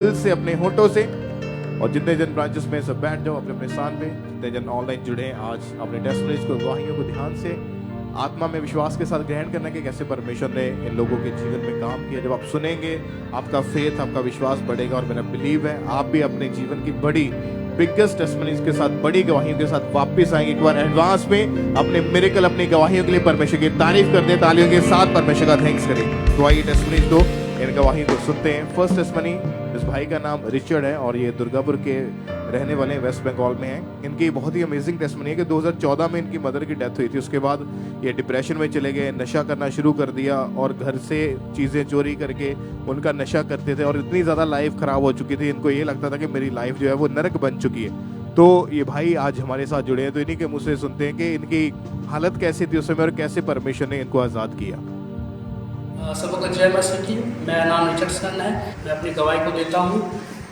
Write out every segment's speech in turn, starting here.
दिल से, अपने होठों से। और जितने जन ब्रांचेस में सब बैठ जाओ अपने अपने स्थान पे। जितने जन ऑनलाइन जुड़े हैं आज अपने टेस्टमनीज को, गवाहियों को ध्यान से आत्मा में विश्वास के साथ ग्रहण करना कि कैसे परमेश्वर ने इन लोगों के जीवन में काम किया। जब आप सुनेंगे आपका फेथ, आपका विश्वास बढ़ेगा और मेरा बिलीव है आप भी अपने जीवन की बड़ी बिगेस्ट टेस्टमनीज के साथ, बड़ी गवाहियों के साथ वापस आएंगे। एक बार एडवांस में अपने मिरेकल, अपनी गवाहियों के लिए परमेश्वर की तारीफ कर दें, तालियों के साथ परमेश्वर का थैंक्स करें। तो आइए टेस्टमनीज को, इन गवाहियों को सुनते हैं। फर्स्ट टेस्टमनी, इस भाई का नाम रिचर्ड है और ये दुर्गापुर के रहने वाले वेस्ट बंगाल में हैं। इनकी बहुत ही अमेजिंग टेस्टमनी है कि 2014 में इनकी मदर की डेथ हुई थी। उसके बाद ये डिप्रेशन में चले गए, नशा करना शुरू कर दिया और घर से चीज़ें चोरी करके उनका नशा करते थे और इतनी ज़्यादा लाइफ ख़राब हो चुकी थी, इनको ये लगता था कि मेरी लाइफ जो है वो नरक बन चुकी है। तो ये भाई आज हमारे साथ जुड़े हैं, तो इन्हीं के मुँह से सुनते हैं कि इनकी हालत कैसी थी उस समय और कैसे परमेश्वर ने इनको आज़ाद किया। सबको जय मसीह की। मेरा नाम रिचर्ड सन है। मैं अपनी गवाही को देता हूँ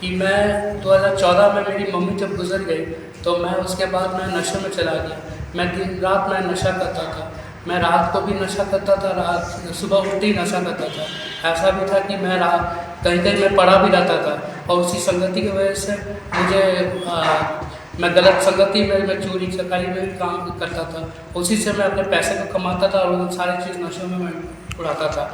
कि मैं 2014 में मेरी मम्मी जब गुजर गई तो मैं उसके बाद मैं नशे में चला गया। मैं दिन रात मैं नशा करता था, मैं रात को भी नशा करता था, रात सुबह उठते ही नशा करता था। ऐसा भी था कि मैं रात कहीं कहीं मैं पड़ा भी रहता था और उसी संगति की वजह से मुझे मैं गलत संगति में मैं चोरी चकारी में काम करता था। उसी से मैं अपने पैसे को कमाता था और उन सारी चीज़ नशों में मैं उड़ाता था।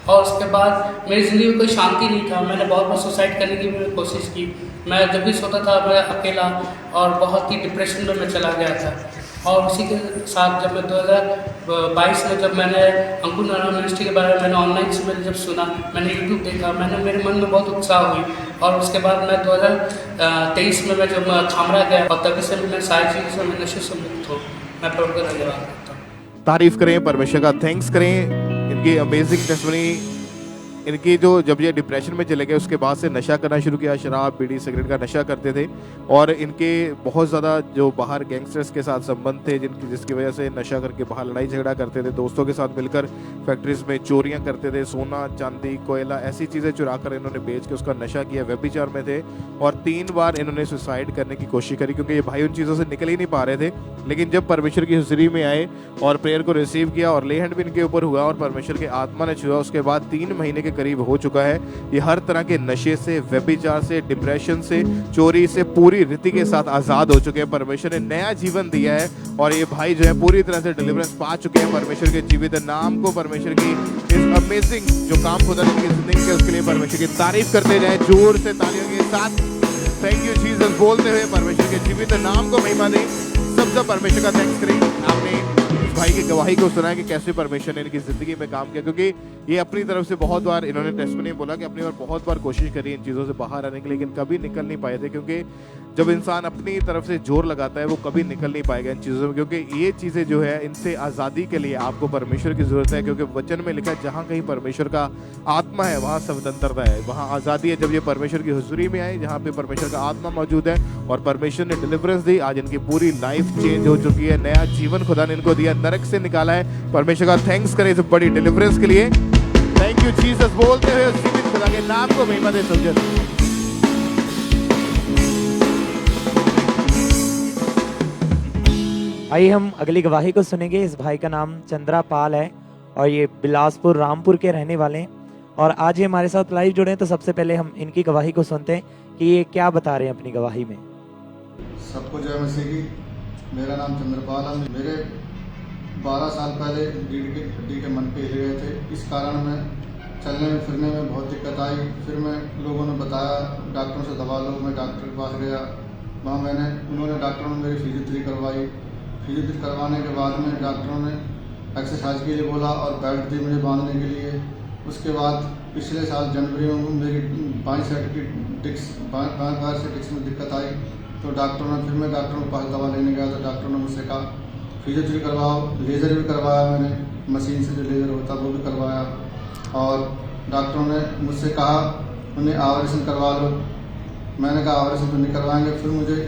और उसके बाद मेरी ज़िंदगी में कोई शांति नहीं था। मैंने बहुत बार सुसाइड करने की भी कोशिश की। मैं जब भी सोता था मैं अकेला और बहुत ही डिप्रेशन में मैं चला गया था। और उसी के साथ जब मैं 2022 में जब मैंने अंकुर नारायण मिनिस्ट्री के बारे में मैंने ऑनलाइन से मैंने जब सुना, मैंने यूट्यूब देखा, मेरे मन में बहुत उत्साह हुई। और उसके बाद मैं 2023 में मैं जब थामरा गया और तभी से मैं सारी चीज़ों से मैं नशे से मुक्त हूँ। मैं प्रभु का धन्यवाद करता हूँ। तारीफ करें, परमेश्वर का थैंक्स करें। इनकी अमेजिंग टेस्टमनी, इनकी जो जब ये डिप्रेशन में चले गए उसके बाद से नशा करना शुरू किया, शराब बीड़ी सिगरेट का नशा करते थे और इनके बहुत ज़्यादा जो बाहर गैंगस्टर्स के साथ संबंध थे जिसकी वजह से नशा करके बाहर लड़ाई झगड़ा करते थे, दोस्तों के साथ मिलकर फैक्ट्रीज में चोरियां करते थे, सोना चांदी कोयला ऐसी चीज़ें चुरा कर इन्होंने बेच के उसका नशा किया। व्यभिचार में थे और 3 बार इन्होंने सुसाइड करने की कोशिश करी क्योंकि ये भाई उन चीज़ों से निकल ही नहीं पा रहे थे। लेकिन जब परमेश्वर की हुजूरी में आए और प्रेयर को रिसीव किया और ले हैंड भी इनके ऊपर हुआ और परमेश्वर के आत्मा ने छुआ, उसके बाद 3 महीने के करीब हो चुका है। ये हर तरह के नशे से, व्यभिचार से, डिप्रेशन से, चोरी से पूरी रीति के साथ आजाद हो चुके हैं। परमेश्वर ने नया जीवन दिया है और ये भाई जो है पूरी तरह से डिलीवरेंस पा चुके हैं। परमेश्वर के जीवित नाम को, परमेश्वर की इस अमेजिंग जो काम खुदा ने इनकी जिंदगी के उसके लिए परमेश्वर की तारीफ करते जाए जोर से तालियों के साथ। थैंक यू जीसस बोलते हुए परमेश्वर के जीवित नाम को महिमा दें। सब परमेश्वर का थैंक्स करें। आपने इस भाई की गवाही को सुना कि कैसे परमेश्वर ने इनकी जिंदगी में काम किया, क्योंकि ये अपनी तरफ से बहुत बार इन्होंने टेस्टमनी बोला कि अपनी बार बहुत बार कोशिश करी इन चीज़ों से बाहर आने की, लेकिन कभी निकल नहीं पाए थे। क्योंकि जब इंसान अपनी तरफ से जोर लगाता है वो कभी निकल नहीं पाएगा इन चीज़ों में, क्योंकि ये चीज़ें जो है इनसे आज़ादी के लिए आपको परमेश्वर की ज़रूरत है। क्योंकि वचन में लिखा है जहाँ कहीं परमेश्वर का आत्मा है वहाँ स्वतंत्रता है, वहाँ आज़ादी है। जब ये परमेश्वर की हुजूरी में आए जहाँ पे परमेश्वर का आत्मा मौजूद है और परमेश्वर ने डिलीवरेंस दी, आज इनकी पूरी लाइफ चेंज हो चुकी है। नया जीवन खुदा ने इनको दिया, नरक से निकाला है। परमेश्वर का थैंक्स करें इस बड़ी डिलीवरेंस के लिए। थैंक यू जीसस बोलते हुए जीवित खुदा के नाम को महिमा दे समझे। आइए हम अगली गवाही को सुनेंगे। इस भाई का नाम चंद्रा पाल है और ये बिलासपुर रामपुर के रहने वाले हैं और आज ये हमारे साथ लाइव जुड़े हैं। तो सबसे पहले हम इनकी गवाही को सुनते हैं कि ये क्या बता रहे हैं अपनी गवाही में। सबको जय मसीह की। मेरा नाम चंद्रपाल है। मेरे 12 साल पहले रीढ़ की हड्डी के मन पे हिले गए थे। इस कारण मैं चलने में फिरने में बहुत दिक्कत आई। फिर मैं लोगों ने बताया डॉक्टरों से दवा लो। मैं डॉक्टर के पास गया, वहाँ उन्होंने डॉक्टरों ने मेरी फिजियोथेरेपी करवाई। फिजियोथेरेपी करवाने के बाद में डॉक्टरों ने एक्सरसाइज के लिए बोला और बेल्ट दी मुझे बांधने के लिए। उसके बाद पिछले साल जनवरी में मेरी बाएं साइड की बाएं से डिस्क में दिक्कत आई तो डॉक्टरों ने, फिर मैं डॉक्टरों के पास दवा लेने गया तो डॉक्टरों ने मुझसे कहा फिजियोथेरेपी करवाओ। लेज़र भी करवाया मैंने, मशीन से जो लेज़र होता है वो भी करवाया। और डॉक्टरों ने मुझसे कहा उन्हें ऑपरेशन करवा लो। मैंने कहा ऑपरेशन तो नहीं करवाएंगे। फिर मुझे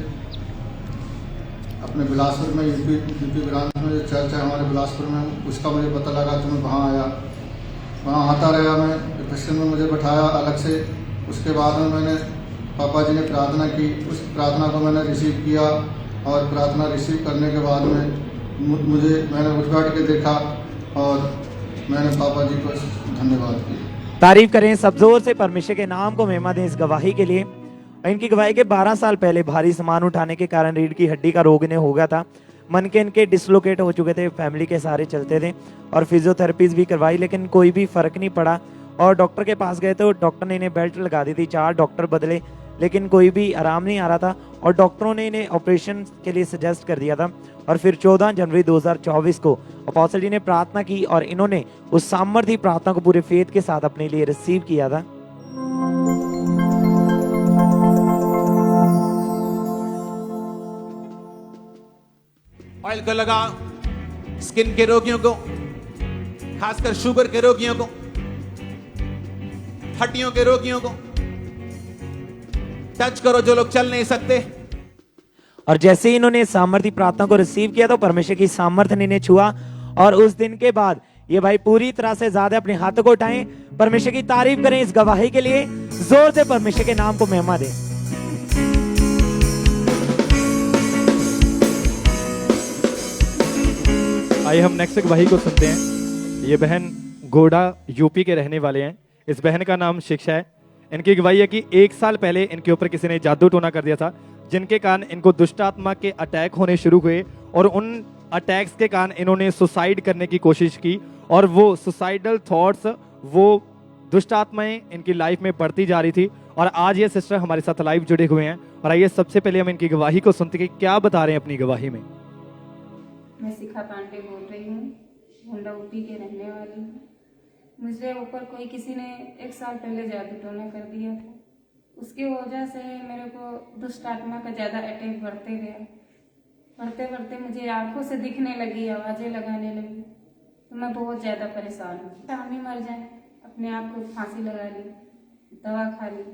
अपने बिलासपुर में यूपी ब्रांच में जो चर्च है हमारे बिलासपुर में, उसका मुझे पता लगा तो मैं वहाँ आया। वहाँ आता रहा मैं, क्रिश्चियन में मुझे बैठाया अलग से। उसके बाद में मैंने पापा जी ने प्रार्थना की, उस प्रार्थना को मैंने रिसीव किया और प्रार्थना रिसीव करने के बाद में मैंने उठ बैठ के देखा और मैंने पापा जी को धन्यवाद किया। तारीफ करें सब जोर से, परमेश्वर के नाम को महिमा दें इस गवाही के लिए। इनकी गवाही के 12 साल पहले भारी सामान उठाने के कारण रीढ़ की हड्डी का रोग इन्हें हो गया था। मन के इनके डिसलोकेट हो चुके थे, फैमिली के सारे चलते थे और फिजियोथेरेपीज भी करवाई, लेकिन कोई भी फर्क नहीं पड़ा। और डॉक्टर के पास गए तो डॉक्टर ने इन्हें बेल्ट लगा दी थी, 4 डॉक्टर बदले, लेकिन कोई भी आराम नहीं आ रहा था और डॉक्टरों ने इन्हें ऑपरेशन के लिए सजेस्ट कर दिया था। और फिर 14 जनवरी 2024 को अपोस्टल जी ने प्रार्थना की और इन्होंने उस सामर्थ्य प्रार्थना को पूरे फेथ के साथ अपने लिए रिसीव किया था। ऑयल को लगा, स्किन के रोगियों को, खासकर शुगर के रोगियों को, हड्डियों के रोगियों को टच करो, जो लोग चल नहीं सकते। और जैसे ही इन्होंने सामर्थ्य प्रार्थना को रिसीव किया तो परमेश्वर की सामर्थ्य ने इन्हें छुआ और उस दिन के बाद ये भाई पूरी तरह से ज्यादा अपने हाथों को उठाएं, परमेश्वर की तारीफ करें इस गवाही के लिए, जोर से परमेश्वर के नाम को महिमा दें। आइए हम नेक्स्ट गवाही को सुनते हैं। ये बहन गोडा यूपी के रहने वाले हैं। इस बहन का नाम शिक्षा है। इनकी गवाही है कि 1 साल पहले इनके ऊपर किसी ने जादू टोना कर दिया था, जिनके कारण इनको दुष्ट आत्मा के अटैक होने शुरू हुए और उन अटैक्स के कारण इन्होंने सुसाइड करने की कोशिश की और वो सुसाइडल थॉट्स, वो दुष्ट आत्माएं इनकी लाइफ में बढ़ती जा रही थी। और आज ये सिस्टर हमारे साथ लाइव जुड़े हुए हैं और आइए सबसे पहले हम इनकी गवाही को सुनते हैं कि क्या बता रहे हैं अपनी गवाही में। मैं शिखा पांडे बोल रही हूँ, गोंडा यूपी के रहने वाली हूँ। मुझे ऊपर कोई किसी ने 1 साल पहले जादू टोना कर दिया था। उसकी वजह से मेरे को दुष्ट आत्मा का ज़्यादा अटैक बढ़ते गया। बढ़ते बढ़ते मुझे आंखों से दिखने लगी, आवाज़ें लगाने लगी, तो मैं बहुत ज़्यादा परेशान हूँ। हम ही मर जाए, अपने आप को फांसी लगा ली, दवा खा ली।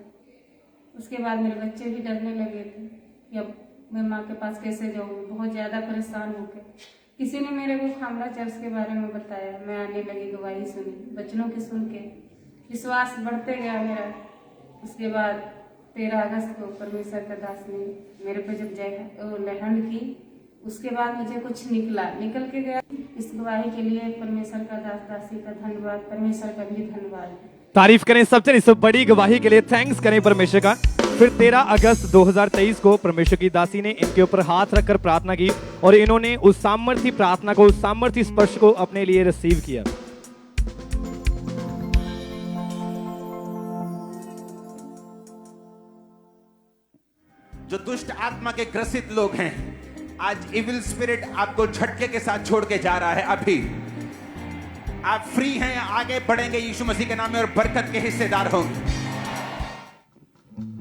उसके बाद मेरे बच्चे भी डरने लगे थे कि अब मैं माँ के पास कैसे जाऊँ। बहुत ज़्यादा परेशान होकर किसी ने मेरे को खामड़ा चर्च के बारे में बताया। मैं आने लगी, गवाही सुनी, बचनों की सुन के विश्वास बढ़ते गया मेरा। उसके बाद 13 अगस्त को परमेश्वर का दास ने मेरे पे जब लहन की, उसके बाद मुझे कुछ निकल के गया। इस गवाही के लिए परमेश्वर का दासी का धन्यवाद, परमेश्वर का भी धन्यवाद। तारीफ करें सबसे इस बड़ी गवाही के लिए, थैंक्स करें परमेश्वर का। फिर 13 अगस्त 2023 को परमेश्वर की दासी ने इनके ऊपर हाथ रखकर प्रार्थना की और इन्होंने उस सामर्थ्य प्रार्थना को, उस सामर्थ्य स्पर्श को अपने लिए रिसीव किया। जो दुष्ट आत्मा के ग्रसित लोग हैं, आज इविल स्पिरिट आपको झटके के साथ छोड़ के जा रहा है। अभी आप फ्री हैं, आगे बढ़ेंगे यीशु मसीह के नाम में और बरकत के हिस्सेदार होंगे।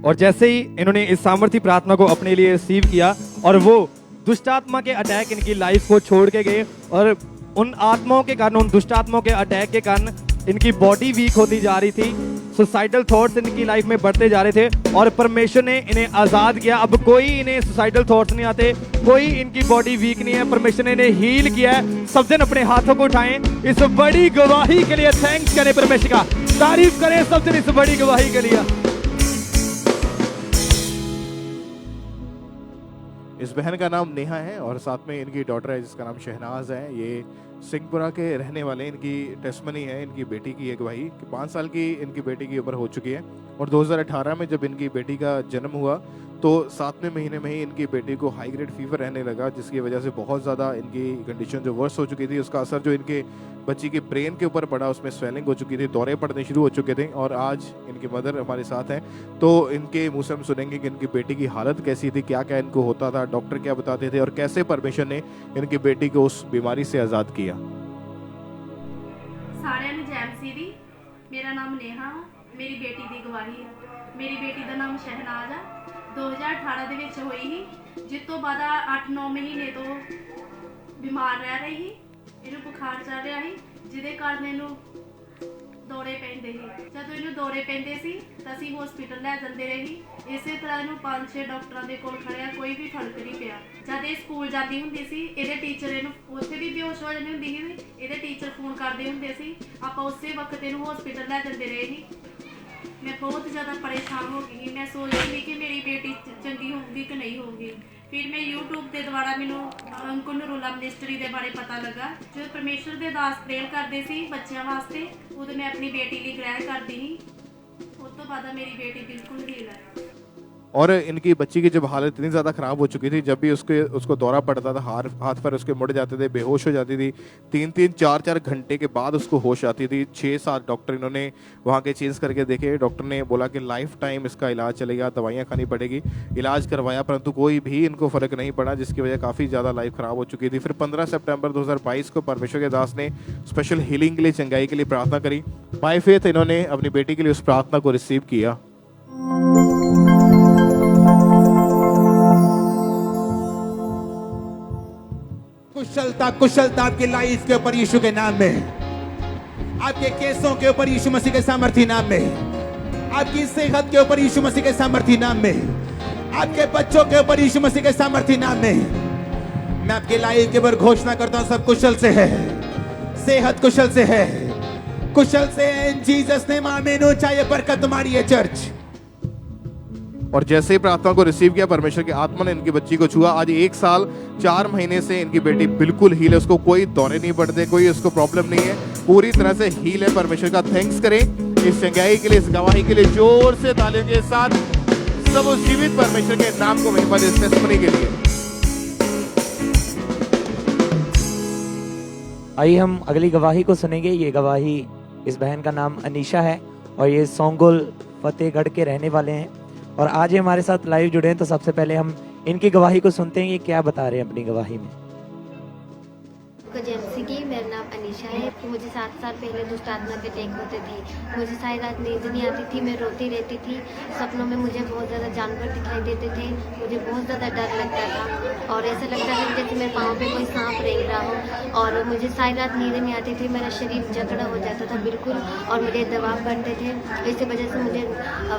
और जैसे ही इन्होंने इस सामर्थ्य प्रार्थना को अपने लिए रिसीव किया और वो दुष्ट आत्मा के अटैक इनकी लाइफ को छोड़ के गए और उन आत्माओं के कारण, उन दुष्ट आत्माओं के अटैक के कारण इनकी बॉडी वीक होती जा रही थी, सुसाइडल थॉट्स इनकी लाइफ में बढ़ते जा रहे थे और परमेश्वर ने इन्हें आजाद किया। अब कोई इन्हें सुसाइडल थॉट्स नहीं आते, कोई इनकी बॉडी वीक नहीं है, परमेश्वर ने इन्हें हील किया है। सब दिन अपने हाथों को उठाएं इस बड़ी गवाही के लिए, थैंक्स करें परमेश्वर का, तारीफ करें सब दिन इस बड़ी गवाही के लिए। इस बहन का नाम नेहा है और साथ में इनकी डॉटर है जिसका नाम शहनाज है। ये सिंहपुरा के रहने वाले, इनकी टेस्टमनी है इनकी बेटी की एक गवाही कि 5 साल की इनकी बेटी की उम्र हो चुकी है और 2018 में जब इनकी बेटी का जन्म हुआ तो 7वें महीने में ही इनकी बेटी को हाई ग्रेड फीवर रहने लगा, जिसकी वजह से बहुत ज़्यादा इनकी कंडीशन जो वर्स हो चुकी थी, उसका असर जो इनके बच्ची के ब्रेन के ऊपर पड़ा, उसमें स्वेलिंग हो चुकी थी, दौरे पड़ने शुरू हो चुके थे। और आज इनकी मदर हमारे साथ हैं तो इनके मुँह से हम सुनेंगे कि इनकी बेटी की हालत कैसी थी, क्या क्या इनको होता था, डॉक्टर क्या बताते थे और कैसे परमेश्वर ने इनकी बेटी को उस बीमारी से आज़ाद किया। सारे जैम सीरी, मेरा नाम नेहा, मेरी बेटी की गवाही है। मेरी बेटी का नाम शहनाज है। 2018 ਦੇ ਵਿੱਚ ਹੋਈ ਸੀ, ਜਿਸ ਤੋਂ ਬਾਅਦ 8-9 ਮਹੀਨੇ ਤੋਂ ਬਿਮਾਰ ਰਹਿ ਰਹੀ ਸੀ। ਇਹਨੂੰ ਬੁਖਾਰ ਚੜ ਰਿਹਾ ਸੀ, ਜਿਹਦੇ ਕਾਰਨ ਇਹਨੂੰ ਦੌਰੇ ਪੈਂਦੇ ਸੀ। ਜਦੋਂ ਇਹਨੂੰ ਦੌਰੇ ਪੈਂਦੇ ਸੀ ਤਾਂ ਅਸੀਂ ਹਸਪੀਟਲ ਲੈ ਜਾਂਦੇ ਰਹੇ ਸੀ। ਇਸੇ ਤਰ੍ਹਾਂ ਇਹਨੂੰ 5-6 ਡਾਕਟਰਾਂ ਦੇ ਕੋਲ ਖੜਿਆ, ਕੋਈ ਵੀ ਫਰਕ ਨਹੀਂ ਪਿਆ। ਜਦ ਇਹ ਸਕੂਲ ਜਾਂਦੀ ਹੁੰਦੀ ਸੀ, ਇਹਦੇ ਟੀਚਰ ਇਹਨੂੰ ਉੱਥੇ ਵੀ ਬੇਹੋਸ਼ ਹੋ ਜਾਂਦੀ ਹੁੰਦੀ ਸੀ, ਇਹਦੇ ਟੀਚਰ ਫੋਨ ਕਰਦੇ ਹੁੰਦੇ ਸੀ, ਆਪਾਂ ਉਸੇ ਵਕਤ ਇਹਨੂੰ ਹਸਪੀਟਲ ਲੈ ਜਾਂਦੇ ਰਹੇ ਸੀ। मैं बहुत ज़्यादा परेशान हो गई। मैं सोच रही थी कि मेरी बेटी चंगी ਹੋਊਗੀ ਕਿ ਨਹੀਂ ਹੋਊਗੀ। ਫਿਰ ਮੈਂ YouTube ਦੇ ਦੁਆਰਾ ਮੈਨੂੰ ਅੰਕੁਲ ਨਰੂਲਾ ਮਿਨਿਸਟਰੀ ਦੇ ਬਾਰੇ ਪਤਾ ਲੱਗਾ। ਜਦੋਂ ਪਰਮੇਸ਼ਰ ਦੇ ਦਾਸ ਪ੍ਰੇਅਰ ਕਰਦੇ ਸੀ ਬੱਚਿਆਂ ਵਾਸਤੇ, ਉਦੋਂ ਮੈਂ ਆਪਣੀ ਬੇਟੀ ਲਈ ਗ੍ਰਹਿਣ ਕਰਦੀ ਸੀ। ਉਸ ਤੋਂ ਬਾਅਦ ਮੇਰੀ बेटी बिल्कुल हील है। और इनकी बच्ची की जब हालत इतनी ज़्यादा ख़राब हो चुकी थी, जब भी उसको दौरा पड़ता था, हाथ पर उसके मुड़ जाते थे, बेहोश हो जाती थी। 3-3 4-4 घंटे के बाद उसको होश आती थी। 6-7 डॉक्टर इन्होंने वहाँ के चेंज करके देखे। डॉक्टर ने बोला कि लाइफ टाइम इसका इलाज चलेगा, दवाइयाँ खानी पड़ेगी। इलाज करवाया परंतु कोई भी इनको फ़र्क नहीं पड़ा, जिसकी वजह काफ़ी ज़्यादा लाइफ ख़राब हो चुकी थी। फिर 15 सितंबर 2022 को परमेश्वर के दास ने स्पेशल हीलिंग के लिए, चंगाई के लिए प्रार्थना करी। बाय फेथ इन्होंने अपनी बेटी के लिए उस प्रार्थना को रिसीव किया। कुशलता कुशलता आपकी लाइफ के ऊपर यीशु के नाम में, आपके केसों के ऊपर यीशु मसीह के सामर्थी नाम में, आपकी सेहत के ऊपर यीशु मसीह के सामर्थी नाम में, आपके बच्चों के ऊपर यीशु मसीह के सामर्थी नाम में मैं आपकी लाइफ के ऊपर घोषणा करता हूं, सब कुशल से है, सेहत कुशल से है, कुशल से है। इन जीसस नेम आमीन। चाहे बरकत तुम्हारी है चर्च। और जैसे ही प्रार्थना को रिसीव किया, परमेश्वर की आत्मा ने इनकी बच्ची को छुआ। आज 1 साल 4 महीने से इनकी बेटी बिल्कुल हील है, उसको कोई दौरे नहीं पड़ते, कोई उसको प्रॉब्लम नहीं है, पूरी तरह से हील है। परमेश्वर का थैंक्स करें इस चंगाई के लिए, इस गवाही के लिए। जोर से तालियों के साथ सब उस जीवित परमेश्वर के नाम को महिमा दे, इस टेस्टिमनी के लिए। आइए हम अगली गवाही को सुनेंगे। ये गवाही, इस बहन का नाम अनीशा है और ये सोंगोल फतेहगढ़ के रहने वाले हैं और आज ये हमारे साथ लाइव जुड़े हैं। तो सबसे पहले हम इनकी गवाही को सुनते हैं, ये क्या बता रहे हैं अपनी गवाही में। जैसे कि मेरा नाम अनीशा है। मुझे 7 साल पहले दुष्ट आत्मा के अटैक होते थे। मुझे सारी रात नींद नहीं आती थी, मैं रोती रहती थी। सपनों में मुझे बहुत ज़्यादा जानवर दिखाई देते थे, मुझे बहुत ज़्यादा डर लगता था और ऐसा लगता था जैसे मेरे पाँव पे कोई सांप रेंग रहा हो। और मुझे सारी रात नींद नहीं आती थी, मेरा शरीर जकड़ा हो जाता था बिल्कुल और मुझे दबाव बढ़ते थे। इसी वजह से मुझे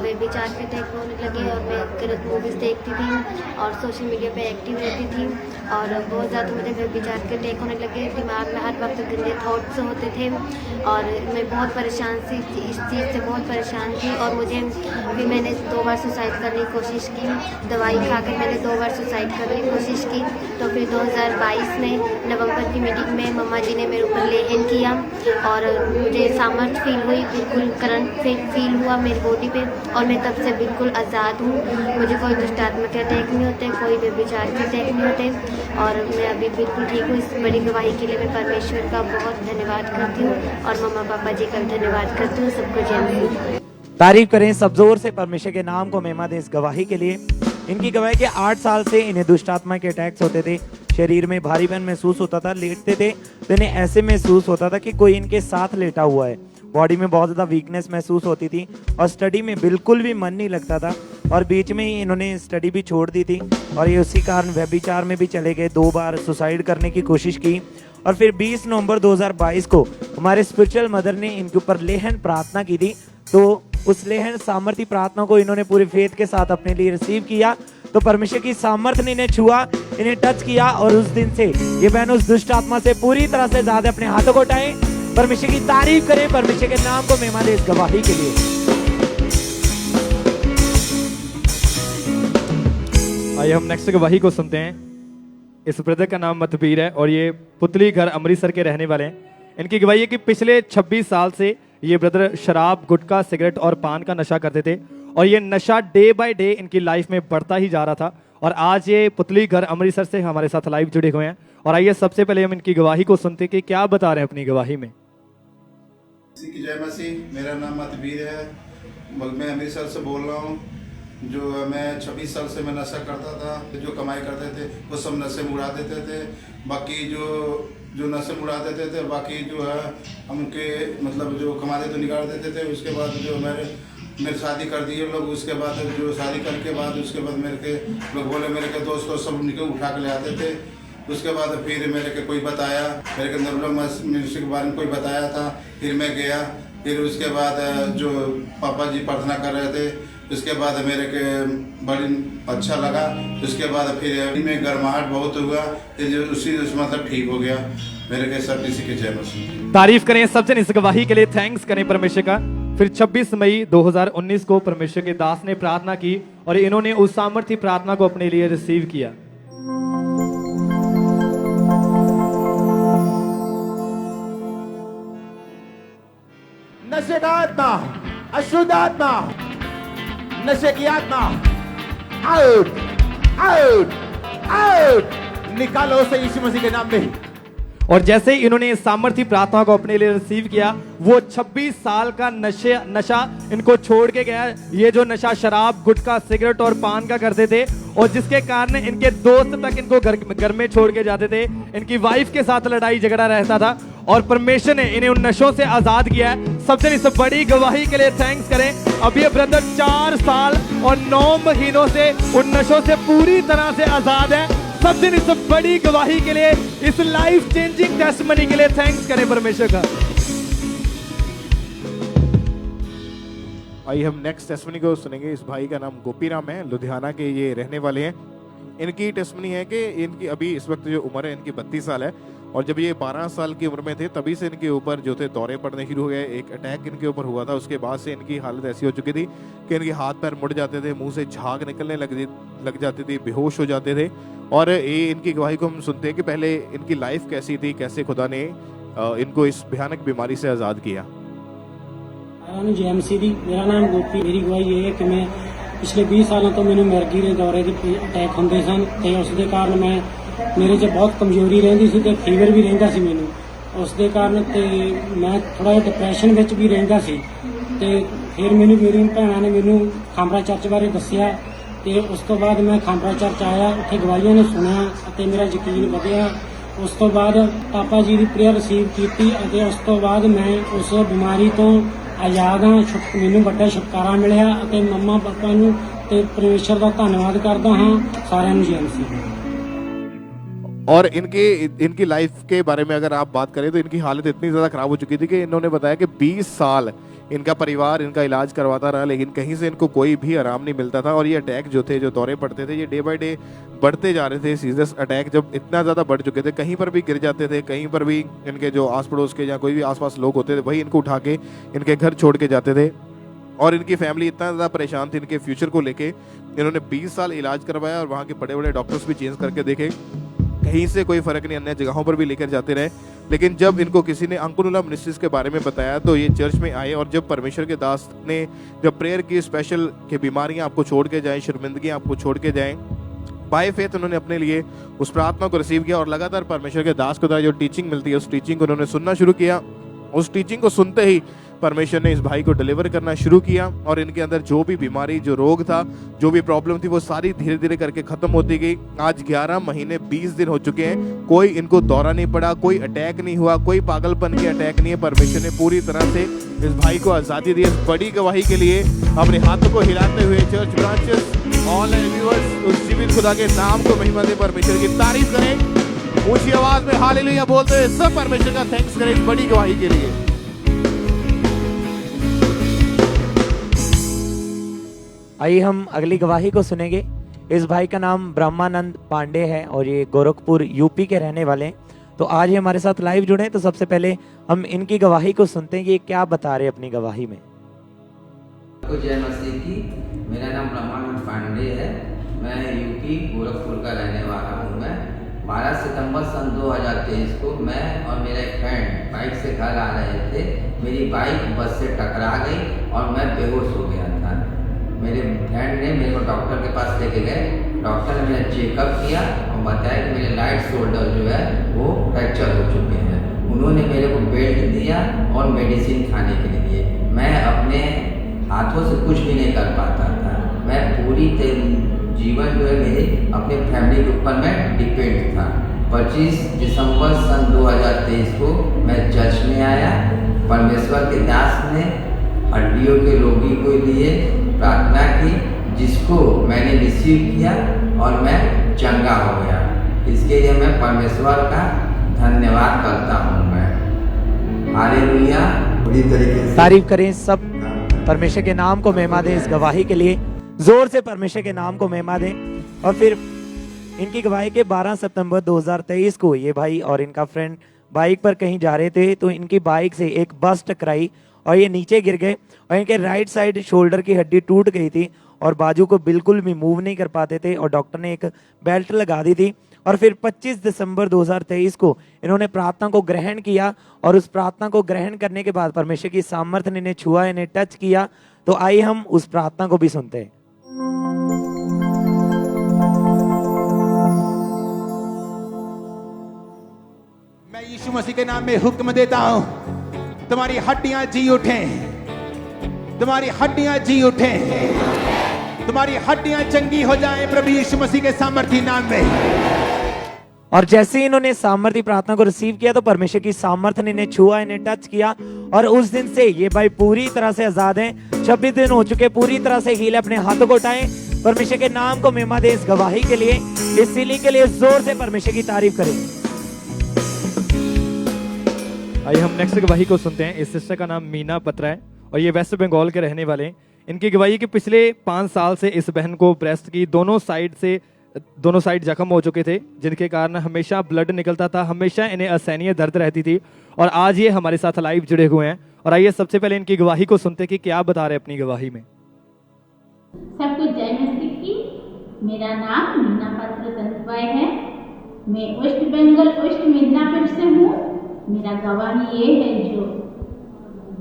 व्यभिचार के अटैक होने लगे और मैं गलत मूवीज़ देखती थी और सोशल मीडिया पर एक्टिव रहती थी और बहुत ज़्यादा मुझे व्यभिचार के अटैक होने लगे। दिमाग में हर वक्त गंदे थॉट्स होते थे और मैं बहुत परेशान थी, इस चीज़ से बहुत परेशान थी। और मुझे भी मैंने 2 बार सुसाइड करने की कोशिश की, दवाई खा कर मैंने 2 बार सुसाइड करने की कोशिश की। तो फिर 2022 में नवंबर की मीटिंग में मम्मा जी ने मेरे ऊपर लेहन किया और मुझे सामर्थ्य फील हुई, बिल्कुल करंट फील हुआ मेरी बॉडी पे और मैं तब से बिल्कुल आज़ाद हूँ। मुझे कोई दुष्ट आत्मा के अटैक नहीं होते, कोई व्यभिचार के अटैक नहीं होते और मैं अभी बिल्कुल ठीक हूँ। इस बड़ी गवाही के लिए मैं परमेश्वर का बहुत धन्यवाद करती हूँ और मम्मा पापा जी का धन्यवाद करती हूँ। सबको जय मसीह। तारीफ करें सब जोर से परमेश्वर के नाम को महिमा दें इस गवाही के लिए। इनकी गवाही के 8 साल से इन्हें दुष्ट आत्मा के अटैक्स होते थे, शरीर में भारीपन महसूस होता था, लेटते थे तो इन्हें ऐसे महसूस होता था कि कोई इनके साथ लेटा हुआ है। बॉडी में बहुत ज़्यादा वीकनेस महसूस होती थी और स्टडी में बिल्कुल भी मन नहीं लगता था और बीच में ही इन्होंने स्टडी भी छोड़ दी थी और ये उसी कारण व्यभिचार में भी चले गए। 2 बार सुसाइड करने की कोशिश की और फिर 20 नवंबर 2022 को हमारे स्पिरिचुअल मदर ने इनके ऊपर लेहन प्रार्थना की थी। तो उस लेहन सामर्थ्य प्रार्थना को इन्होंने पूरे फेथ के साथ अपने लिए रिसीव किया। तो परमेश्वर की सामर्थ्य ने इन्हें छुआ, इन्हें टच किया और उस दिन से ये बहन उस दुष्ट आत्मा से पूरी तरह से ज़्यादा अपने हाथों को उठाएं। परमेश्वर की तारीफ करें, परमेश्वर के नाम को महिमा दें इस गवाही के लिए। आइए हम नेक्स्ट गवाही को सुनते हैं। इस ब्रदर का नाम मतबीर है और ये पुतली घर अमृतसर के रहने वाले हैं। इनकी गवाही है कि पिछले 26 साल से ये ब्रदर शराब, गुटखा, सिगरेट और पान का नशा करते थे और ये नशा डे बाय डे इनकी लाइफ में बढ़ता ही जा रहा था। और आज ये पुतली घर अमृतसर से हमारे साथ लाइव जुड़े हुए हैं और आइए सबसे पहले हम इनकी गवाही को सुनते हैं कि क्या बता रहे हैं अपनी गवाही में। की जय मसीह। मेरा नाम मतबीर है, मैं अमृतसर से बोल रहा हूँ। जो मैं 26 साल से मैं नशा करता था, जो कमाई करते थे वो सब नशे में उड़ा देते थे। बाकी जो नशे में उड़ा देते थे, बाकी जो है हमके मतलब जो कमाते तो निकाल देते थे। उसके बाद जो मेरे शादी कर दिए लोग, उसके बाद जो शादी करने के बाद उसके बाद मेरे के लोग बोले, मेरे के दोस्तों सब उनके उठा के ले आते थे। उसके बाद फिर मेरे के कोई बताया, मेरे के नरुला मिनिस्ट्री के बारे में कोई बताया था, फिर मैं गया। फिर उसके बाद जो पापा जी प्रार्थना कर रहे थे, उसके बाद मेरे के बड़ी अच्छा लगा। उसके बाद फिर में गर्माहट बहुत हुआ, फिर उसी मतलब ठीक हो गया। मेरे के सब किसी के जय मसीह। तारीफ करें सब जन इस गवाही के लिए, थैंक्स करें परमेश्वर का। फिर 26 मई 2019 को परमेश्वर के दास ने प्रार्थना की और इन्होंने उस सामर्थ्य प्रार्थना को अपने लिए रिसीव किया। नशे का आत्मा, अशुद्ध आत्मा, नशे की आत्मा, आउट, आउट, आउट, निकालो उसे यीशु मसीह के नाम में। और जैसे ही इन्होंने इस सामर्थ्य प्रार्थना को अपने लिए रिसीव किया, वो 26 साल का नशा इनको छोड़ के गया। ये जो नशा शराब, गुटखा, सिगरेट और पान का करते थे, और जिसके कारण इनके दोस्त तक इनको घर में छोड़ के जाते थे। इनकी वाइफ के साथ लड़ाई झगड़ा रहता था, और परमेश्वर ने इन्हें उन नशों से आजाद किया है। सबसे बड़ी गवाही के लिए थैंक्स करें। अब ये ब्रदर 4 साल और 9 महीनों से उन नशों से पूरी तरह से आजाद है। सबसे बड़ी गवाही के लिए, इस लाइफ चेंजिंग टेस्टिमनी के लिए थैंक्स करें परमेश्वर का। आइए हम नेक्स्ट टेस्टिमनी को सुनेंगे। इस भाई का नाम गोपीराम है, लुधियाना के ये रहने वाले हैं। इनकी टेस्टिमनी है कि इनकी अभी इस वक्त जो उम्र है इनकी 32 साल है, और जब ये 12 साल की उम्र में थे तभी से इनके ऊपर जो थे दौरे पड़ने शुरू हो गए। एक अटैक इनके ऊपर हुआ था, उसके बाद से इनकी हालत ऐसी हो चुकी थी कि इनके हाथ पैर मुड़ जाते थे, मुंह से झाग निकलने लग जाती थी, बेहोश हो जाते थे। और ये इनकी गवाही को हम सुनते हैं कि पहले इनकी लाइफ कैसी थी, कैसे खुदा ने इनको इस भयानक बीमारी से आज़ाद किया। JMCD, मेरा नाम गोपी। मेरी गवाही ये है कि मैं पिछले 20 सालों तो मैंने मिर्गी के दौरे के अटैक होंगे सन, तो उसके कारण मेरे च बहुत कमजोरी रहिंदी सी, ते फीवर भी रहिंदा सी मैनू। उसके कारण ते मैं थोड़ा जिहा डिप्रैशन विच भी रहिंदा सी। ते फिर मैनू मेरी भैणां ने मैनू खांबरा चर्च बारे दस्सिया, ते उस तो बाद मैं खांबरा चर्च आया, उत्थे गवाहियां ने सुनिया ते मेरा यकीन वधिया। उस तो बाद पापा जी की प्रेयर रिसीव की, उस तो बाद मैं उस बीमारी तो आजाद हाँ। मैनू बड़ा छुटकारा मिलिया, मम्मा पापा नू ते परमेश्वर का धन्यवाद करदा हाँ, सारिआं नू JMC। और इनकी लाइफ के बारे में अगर आप बात करें तो इनकी हालत इतनी ज़्यादा खराब हो चुकी थी कि इन्होंने बताया कि 20 साल इनका परिवार इनका इलाज करवाता रहा, लेकिन कहीं से इनको कोई भी आराम नहीं मिलता था। और ये अटैक जो थे, जो दौरे पड़ते थे, ये डे बाय डे बढ़ते जा रहे थे। सीरियस अटैक जब इतना ज़्यादा बढ़ चुके थे, कहीं पर भी गिर जाते थे, कहीं पर भी इनके जो आस पड़ोस के या कोई भी आसपास लोग होते थे वही इनको उठा के इनके घर छोड़ के जाते थे। और इनकी फैमिली इतना ज़्यादा परेशान थी इनके फ्यूचर को लेके, इन्होंने 20 साल इलाज करवाया और वहाँ के बड़े बड़े डॉक्टर्स भी चेंज करके देखे, कहीं से कोई फर्क नहीं, अन्य जगहों पर भी लेकर जाते रहे। लेकिन जब इनको किसी ने अंकुनुला मिनिस्ट्रीज के बारे में बताया तो ये चर्च में आए, और जब परमेश्वर के दास ने जब प्रेयर की स्पेशल कि बीमारियां आपको छोड़ के जाएं, शर्मिंदगियां आपको छोड़ के जाएं, बाय फेथ उन्होंने अपने लिए उस प्रार्थना को रिसीव किया। और लगातार परमेश्वर के दास को द्वारा जो टीचिंग मिलती है उस टीचिंग को उन्होंने सुनना शुरू किया। उस टीचिंग को सुनते ही परमेश्वर ने इस भाई को डिलीवर करना शुरू किया, और इनके अंदर जो भी बीमारी, जो रोग था, जो भी प्रॉब्लम थी, वो सारी धीरे धीरे करके खत्म होती गई। आज 11 महीने 20 दिन हो चुके हैं, कोई इनको दौरा नहीं पड़ा, कोई अटैक नहीं हुआ, कोई पागलपन की अटैक नहीं है। परमेश्वर ने पूरी तरह से इस भाई को आजादी दी। इस बड़ी गवाही के लिए अपने हाथों को हिलाते हुए चर्च ब्रांचेस, ऑनलाइन व्यूअर्स, उस जीवित खुदा के नाम को महिमा दे, परमेश्वर की तारीफ करें, ऊंची आवाज में हालेलुया बोलते हुए सब परमेश्वर का थैंक्स करें इस बड़ी गवाही के लिए। आइए हम अगली गवाही को सुनेंगे। इस भाई का नाम ब्रह्मानंद पांडे है और ये गोरखपुर यूपी के रहने वाले हैं। तो आज ये हमारे साथ लाइव जुड़े हैं, तो सबसे पहले हम इनकी गवाही को सुनते हैं कि ये क्या बता रहे हैं अपनी गवाही में। जय मसीह की। मेरा नाम ब्रह्मानंद पांडे है, मैं यूपी गोरखपुर का रहने वाला हूँ। मैं 12 सितंबर सन 2023 को मैं और मेरा एक फ्रेंड बाइक से घर आ रहे थे। मेरी बाइक बस से टकरा गई और मैं बेहोश हो गया था। मेरे फ्रेंड ने मेरे को डॉक्टर के पास लेके गए। डॉक्टर ने मेरा चेकअप किया और बताया कि मेरे राइट शोल्डर जो है वो फ्रैक्चर हो चुके हैं। उन्होंने मेरे को बेल्ट दिया और मेडिसिन खाने के लिए दिए। मैं अपने हाथों से कुछ भी नहीं कर पाता था। मैं पूरी जीवन जो है मेरे अपने फैमिली के ऊपर मैं डिपेंड था। 25 दिसंबर सन 2023 को मैं चर्च में आया। परमेश्वर के दास ने हड्डियों के रोगी के लिए प्रार्थना की, जिसको मैंने रिसीव किया और मैं चंगा हो गया। इसके लिए मैं परमेश्वर का धन्यवाद करता हूँ। मैं हालेलुया। पूरी तरीके से तारीफ करें सब, परमेश्वर के नाम को महिमा दें। इस गवाही के लिए जोर से परमेश्वर के नाम को महिमा दें। और फिर इनकी गवाही के 12 सितंबर 2023 को ये भाई और इनका फ्रेंड बाइक पर कहीं जा रहे थे, तो इनकी बाइक से एक बस टकराई और ये नीचे गिर गए और इनके राइट साइड शोल्डर की हड्डी टूट गई थी और बाजू को बिल्कुल भी मूव नहीं कर पाते थे और डॉक्टर ने एक बेल्ट लगा दी थी। और फिर 25 दिसंबर 2023 को इन्होंने प्रार्थना को ग्रहण किया और उस प्रार्थना को ग्रहण करने के बाद परमेश्वर की सामर्थ्य ने इन्हें छुआ, इन्हें टच किया। तो आइए हम उस प्रार्थना को भी सुनते हैं। मैं यीशु मसीह के नाम में हुक्म देता हूं, तुम्हारी हड्डियां जी उठें, तुम्हारी हड्डियां जी उठें, तुम्हारी हड्डियां चंगी हो जाएं प्रभु यीशु मसीह के सामर्थी नाम में। और जैसे ही इन्होंने सामर्थ्य प्रार्थना को रिसीव किया तो परमेश्वर की सामर्थ्य ने इन्हें छुआ, इन्हें टच किया और उस दिन से ये भाई पूरी तरह से आजाद हैं। 26 दिन हो चुके, पूरी तरह से हील। अपने हाथों को उठाएं, परमेश्वर के नाम को महिमा दे इस गवाही के लिए, इस सीलिंग के लिए जोर से परमेश्वर की तारीफ करें। आइए हम नेक्स्ट गवाही को सुनते हैं। इस सिस्टर का नाम मीना पत्रा है और ये वेस्ट बंगाल के रहने वाले हैं। इनकी गवाही के पिछले 5 साल से इस बहन को ब्रेस्ट की दोनों साइड जख्म हो चुके थे, जिनके कारण हमेशा ब्लड निकलता था, हमेशा इन्हें असहनीय दर्द रहती थी और आज ये हमारे साथ लाइव जुड़े हुए हैं। और आइए सबसे पहले इनकी गवाही को सुनते हैं कि क्या बता रहे अपनी गवाही में। सबको जय मसीह की। मेरा नाम मीना पत्र तंतवाय है। मैं वेस्ट बंगाल वेस्ट मिदनापुर से हूँ। मेरा गवाही ये है जो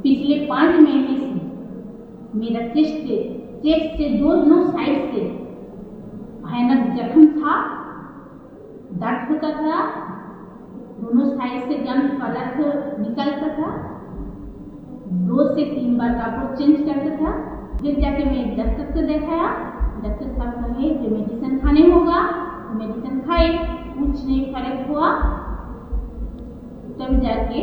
पिछले 5 महीने से मेरा चेस्ट से दोनों साइड से भयानक जख्म था, दर्द होता था, दोनों साइड से जम पलक निकलता था, 2 से 3 बार कपड़ा चेंज करता था। फिर जाके मैं डॉक्टर को दिखाया, डॉक्टर साहब कहे जो मेडिसिन खाने होगा, मेडिसिन खाए, कुछ नहीं फर्क हुआ। तब जाके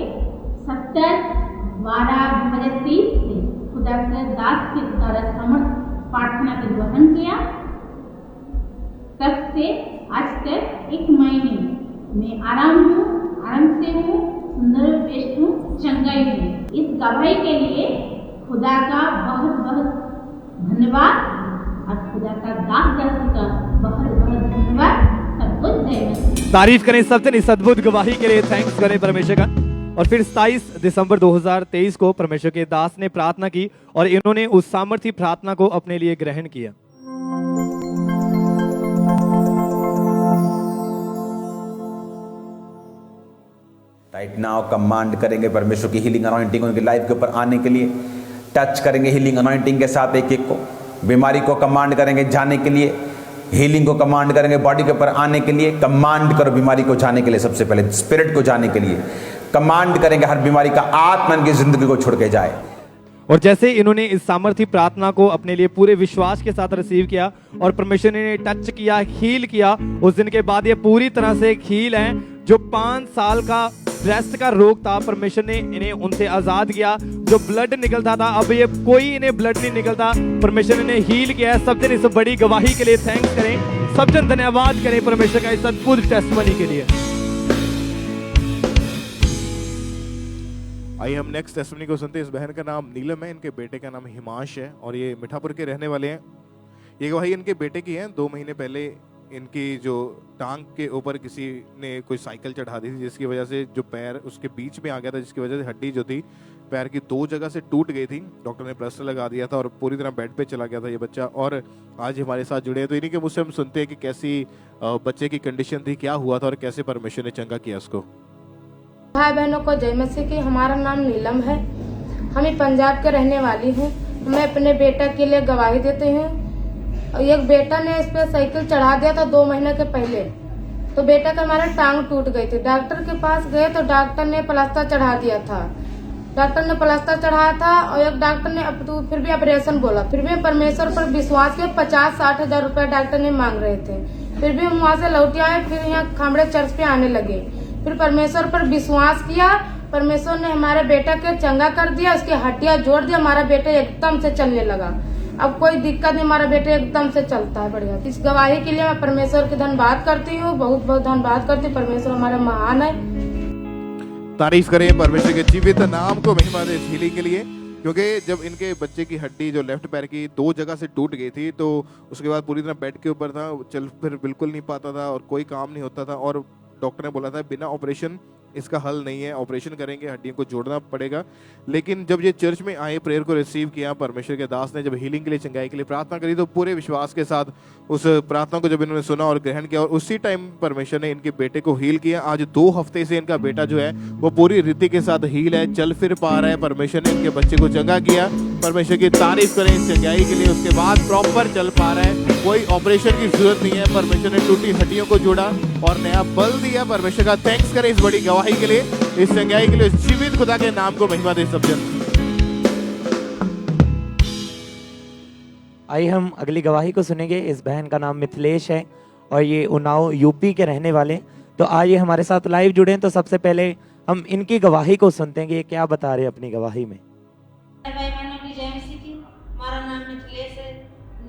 17/12/2023 से खुदा के दास के द्वारा समर्थ प्रार्थना के ग्रहण किया। तब से आज तक 1 महीने में आराम से हूँ, सुंदर बेस्ट हूँ, चंगाई हूँ। इस गवाही के लिए खुदा का बहुत बहुत धन्यवाद और खुदा का दास का बहुत बहुत धन्यवाद। सबको जय मसीह। तारीफ करें सबसे इस अद्भुत गवाही के लिए, थैंक्स करें परमेश्वर का। और फिर 27 दिसंबर 2023 को परमेश्वर के दास ने प्रार्थना की और इन्होंने उस सामर्थी प्रार्थना को अपने लिए ग्रहण किया। राइट नाउ कमांड करेंगे परमेश्वर की हीलिंग अनॉइंटिंग उनकी लाइफ के ऊपर आने के लिए। टच करेंगे हीलिंग अनॉइंटिंग के साथ एक एक को। बीमारी को कमांड करेंगे जाने के लिए, हीलिंग को कमांड करेंगे बॉडी के ऊपर आने के लिए। कमांड करो बीमारी को जाने के लिए, सबसे पहले स्पिरिट को जाने के लिए कमांड करेंगे, हर बीमारी का आत्मा की जिंदगी को छोड़ के जाए। और जैसे इन्होंने इस सामर्थी प्रार्थना को अपने लिए पूरे विश्वास के साथ रिसीव किया और परमेश्वर ने टच किया, हील किया, उस दिन के बाद ये पूरी तरह से हील हैं। जो 5 साल का ब्रेस्ट का रोग था, परमेश्वर ने इन्हें उनसे आजाद किया। जो ब्लड निकलता था, अब ये कोई इन्हें ब्लड नहीं निकलता, परमेश्वर ने हील किया है। सब जन इस बड़ी गवाही के लिए थैंक्स करें, सब जन धन्यवाद करें परमेश्वर का इस अद्भुत टेस्टिमनी के लिए। आइए हम नेक्स्ट टेस्टिमनी को सुनते हैं। इस बहन का नाम नीलम है, इनके बेटे का नाम हिमांश है और ये मिठापुर के रहने वाले हैं। ये गवाही इनके बेटे की है। 2 महीने पहले इनकी जो टांग के ऊपर किसी ने कोई साइकिल चढ़ा दी थी, जिसकी वजह से जो पैर उसके बीच में आ गया था, जिसकी वजह से हड्डी जो थी पैर की 2 जगह से टूट गई थी। डॉक्टर ने प्लास्टर लगा दिया था और पूरी तरह बेड पे चला गया था ये बच्चा। और आज हमारे साथ जुड़े हैं, तो इन्हीं के मुझसे हम सुनते हैं कि कैसी बच्चे की कंडीशन थी, क्या हुआ था और कैसे परमेश्वर ने चंगा किया उसको। भाई बहनों को जय मसीह की। हमारा नाम नीलम है, हम पंजाब के रहने वाली हूँ। मैं अपने बेटा के लिए गवाही देती हूँ। एक बेटा ने इस पे साइकिल चढ़ा दिया था 2 महीने के पहले, तो बेटा का हमारा टांग टूट गई थी। डॉक्टर के पास गए तो डॉक्टर ने प्लास्टर चढ़ा दिया था। डॉक्टर ने प्लास्टर चढ़ाया था और एक डॉक्टर ने फिर भी ऑपरेशन बोला। फिर भी परमेश्वर पर विश्वास के 50-60 हजार रुपए डॉक्टर ने मांग रहे थे। फिर भी हम वहाँ से लौट आए, फिर यहाँ खामड़े चर्च पे आने लगे। फिर परमेश्वर पर विश्वास किया, परमेश्वर ने हमारे बेटा के चंगा कर दिया, उसकी हड्डियां जोड़ दी, हमारा बेटा एकदम से चलने लगा। अब कोई दिक्कत नहीं, हमारा बेटा एकदम से चलता है बढ़िया। इस गवाही के लिए मैं परमेश्वर की धन्यवाद करती हूँ, बहुत बहुत धन्यवाद करती हूँ। परमेश्वर हमारा महान है। तारीफ करें परमेश्वर के जीवित नाम को, महिमा दे इस हीलिंग के लिए। क्योंकि जब इनके बच्चे की हड्डी जो लेफ्ट पैर की 2 जगह से टूट गई थी, तो उसके बाद पूरी तरह बेड के ऊपर था, चल फिर बिल्कुल नहीं पाता था और कोई काम नहीं होता था। और डॉक्टर ने बोला था बिना ऑपरेशन इसका हल नहीं है, ऑपरेशन करेंगे, हड्डियों को जोड़ना पड़ेगा। लेकिन जब ये चर्च में आए, प्रेयर को रिसीव किया, परमेश्वर के दास ने जब हीलिंग के लिए, चंगाई के लिए प्रार्थना करी, तो पूरे विश्वास के साथ उस प्रार्थना को जब इन्होंने सुना और ग्रहण किया, और उसी टाइम परमेश्वर ने इनके बेटे को हील किया। आज 2 हफ्ते से इनका बेटा जो है वो पूरी रीति के साथ हील है, चल फिर पा रहा है। परमेश्वर ने इनके बच्चे को चंगा किया। परमेश्वर की तारीफ करें इस चंगाई के लिए। उसके बाद प्रॉपर चल पा रहा है, कोई ऑपरेशन की जरूरत नहीं है। परमेश्वर ने टूटी हड्डियों को जोड़ा और नया बल दिया। परमेश्वर का थैंक्स करें इस बड़ी गवाही के लिए, इस चंगाई के लिए। जीवित खुदा के नाम को महिमा दे सब जन। आइए हम अगली गवाही को सुनेंगे। इस बहन का नाम मिथिलेश है और ये उन्नाव यूपी के रहने वाले। तो आइए हमारे साथ लाइव जुड़े। तो सबसे पहले हम इनकी गवाही को सुनते हैं कि ये क्या बता रहे हैं अपनी गवाही में। हमारा नाम मिथिलेश है,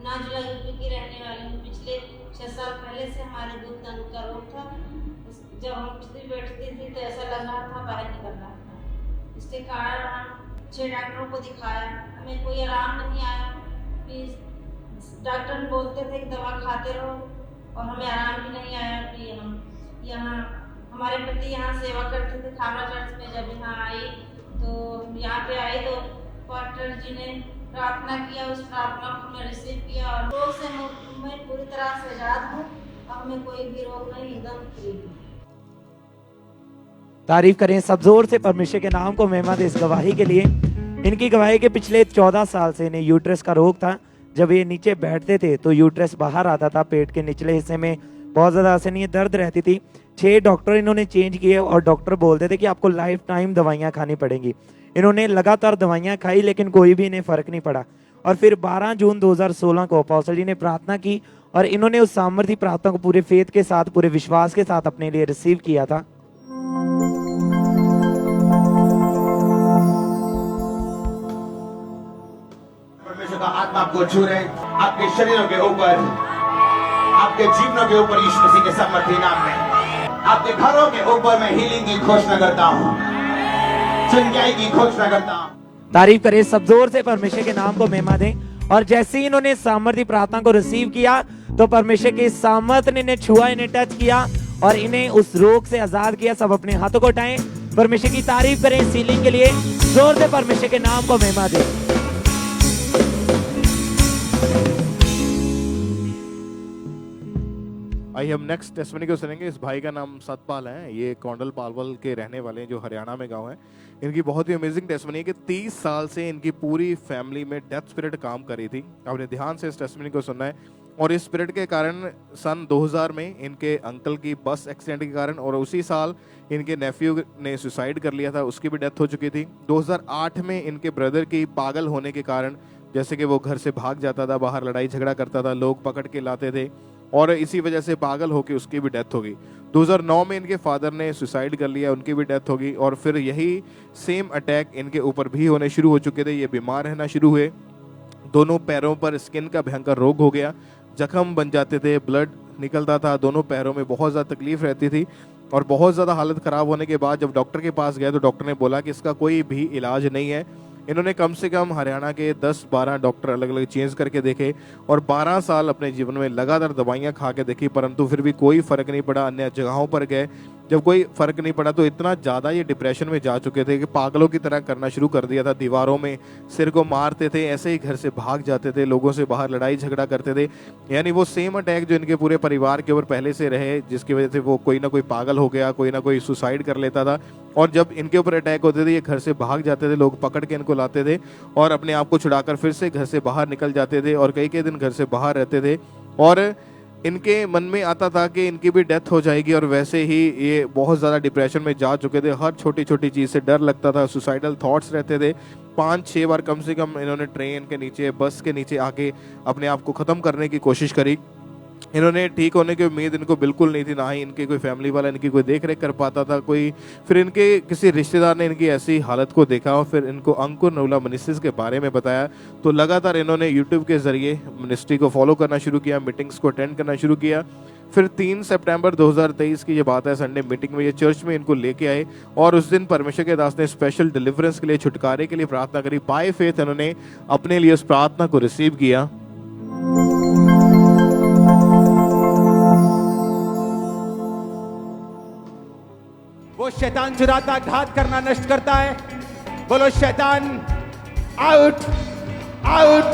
नाजुला यूपी की रहने वाली हूँ। पिछले 6 साल पहले से हमारे दूध दांत का रोग था। जब हम उठती बैठती थी तो ऐसा लग रहा था बाहर निकल रहा था। इसके कारण हम 6 डॉक्टरों को दिखाया, हमें कोई आराम नहीं आया। फिर डॉक्टर बोलते थे कि दवा खाते रहो, और हमें आराम भी नहीं आया। कि हम यहाँ, हमारे पति यहाँ सेवा करते थे खामरा चर्च में। जब यहाँ आई तो यहाँ पे आई तो पास्टर जी ने प्रार्थना किया, उस प्रार्थना को मैं रिसीव किया और रोग से मैं पूरी तरह से आजाद हूँ। अब हमें कोई भी रोग नहीं, एकदम फ्री हूँ। तारीफ करें सब जोर से परमेश्वर के नाम को महिमा दे इस गवाही के लिए। इनकी गवाही के पिछले 14 साल से इन्हें यूट्रस का रोग था। जब ये नीचे बैठते थे तो यूट्रस बाहर आता था, पेट के निचले हिस्से में बहुत ज़्यादा असहनीय दर्द रहती थी। 6 डॉक्टर इन्होंने चेंज किए और डॉक्टर बोलते थे कि आपको लाइफ टाइम दवाइयाँ खानी पड़ेंगी। इन्होंने लगातार दवाइयाँ खाई लेकिन कोई भी इन्हें फ़र्क नहीं पड़ा। और फिर 12 जून 2016 को अपोस्टल जी ने प्रार्थना की और इन्होंने उस सामर्थी प्रार्थना को पूरे फेथ के साथ, पूरे विश्वास के साथ अपने लिए रिसीव किया था। परमेश्वर का आत्मा आपको छू रहे, आपके शरीरों के ऊपर, आपके जीवनों के ऊपर यीशु मसीह के सामर्थी नाम में, आपके घरों के ऊपर मैं हीलिंग की घोषणा करता हूँ, चंगाई की घोषणा करता हूँ। तारीफ करें सब जोर से परमेश्वर के नाम को महिमा दें। और जैसे ही इन्होंने सामर्थी प्रार्थना को रिसीव किया तो परमेश्वर के सामर्थ ने इन्हें छुआ, इन्हें टच किया और इन्हें उस रोग से आजाद किया। सब अपने हाथों को उठाएं, परमेश्वर की तारीफ करें इस हीलिंग के लिए। जोर से परमेश्वर के नाम को महिमा दें। आइए हम नेक्स्ट टेस्टमनी को सुनेंगे। इस भाई का नाम सतपाल है, ये कौंडल पालवल के रहने वाले हैं जो हरियाणा में गांव है। इनकी बहुत ही अमेजिंग टेस्टमनी है कि 30 साल से इनकी पूरी फैमिली में डेथ स्पिरिट काम कर रही थी। आपने ध्यान से इस टेस्टमनी को सुनना है। और इस स्पिरिट के कारण सन 2000 में इनके अंकल की बस एक्सीडेंट के कारण, और उसी साल इनके नेफ्यू ने सुसाइड कर लिया था, उसकी भी डेथ हो चुकी थी। 2008 में इनके ब्रदर की पागल होने के कारण, जैसे कि वो घर से भाग जाता था, बाहर लड़ाई झगड़ा करता था, लोग पकड़ के लाते थे और इसी वजह से पागल होकर उसकी भी डेथ हो गई। 2009 में इनके फादर ने सुसाइड कर लिया, उनकी भी डेथ हो गई। और फिर यही सेम अटैक इनके ऊपर भी होने शुरू हो चुके थे। ये बीमार रहना शुरू हुए, दोनों पैरों पर स्किन का भयंकर रोग हो गया, जख्म बन जाते थे, ब्लड निकलता था, दोनों पैरों में बहुत ज़्यादा तकलीफ रहती थी। और बहुत ज़्यादा हालत ख़राब होने के बाद जब डॉक्टर के पास गए तो डॉक्टर ने बोला कि इसका कोई भी इलाज नहीं है। इन्होंने कम से कम हरियाणा के 10-12 डॉक्टर अलग अलग चेंज करके देखे और 12 साल अपने जीवन में लगातार दवाइयाँ खा के देखी, परंतु फिर भी कोई फ़र्क नहीं पड़ा। अन्य जगहों पर गए, जब कोई फ़र्क नहीं पड़ा तो इतना ज़्यादा ये डिप्रेशन में जा चुके थे कि पागलों की तरह करना शुरू कर दिया था। दीवारों में सिर को मारते थे, ऐसे ही घर से भाग जाते थे, लोगों से बाहर लड़ाई झगड़ा करते थे। यानी वो सेम अटैक जो इनके पूरे परिवार के ऊपर पहले से रहे, जिसकी वजह से वो कोई ना कोई पागल हो गया, कोई ना कोई सुसाइड कर लेता था। और जब इनके ऊपर अटैक होते थे ये घर से भाग जाते थे, लोग पकड़ के इनको लाते थे और अपने आप को छुड़ाकर फिर से घर से बाहर निकल जाते थे और कई दिन घर से बाहर रहते थे। और इनके मन में आता था कि इनकी भी डेथ हो जाएगी और वैसे ही ये बहुत ज़्यादा डिप्रेशन में जा चुके थे। हर छोटी छोटी चीज़ से डर लगता था, सुसाइडल थॉट्स रहते थे। 5-6 बार कम से कम इन्होंने ट्रेन के नीचे, बस के नीचे आके अपने आप को ख़त्म करने की कोशिश करी। इन्होंने ठीक होने की उम्मीद इनको बिल्कुल नहीं थी, ना ही इनके कोई फैमिली वाला इनकी कोई देख रेख कर पाता था कोई। फिर इनके किसी रिश्तेदार ने इनकी ऐसी हालत को देखा और फिर इनको अंकुर नवला मिनिस्ट्रीज के बारे में बताया। तो लगातार इन्होंने यूट्यूब के ज़रिए मिनिस्ट्री को फॉलो करना शुरू किया, मीटिंग्स को अटेंड करना शुरू किया। फिर 3 सितंबर 2023 की ये बात है, संडे मीटिंग में ये चर्च में इनको लेके आए और उस दिन परमेश्वर के दास ने स्पेशल डिलीवरेंस के लिए, छुटकारे के लिए प्रार्थना करी। बाय फेथ इन्होंने अपने लिए उस प्रार्थना को रिसीव किया। वो शैतान चुराता, घात करना नष्ट करता है। बोलो शैतान out out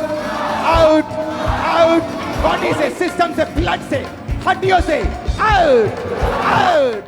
out out, body से, सिस्टम से, ब्लड से, हड्डियों से आउट आउट।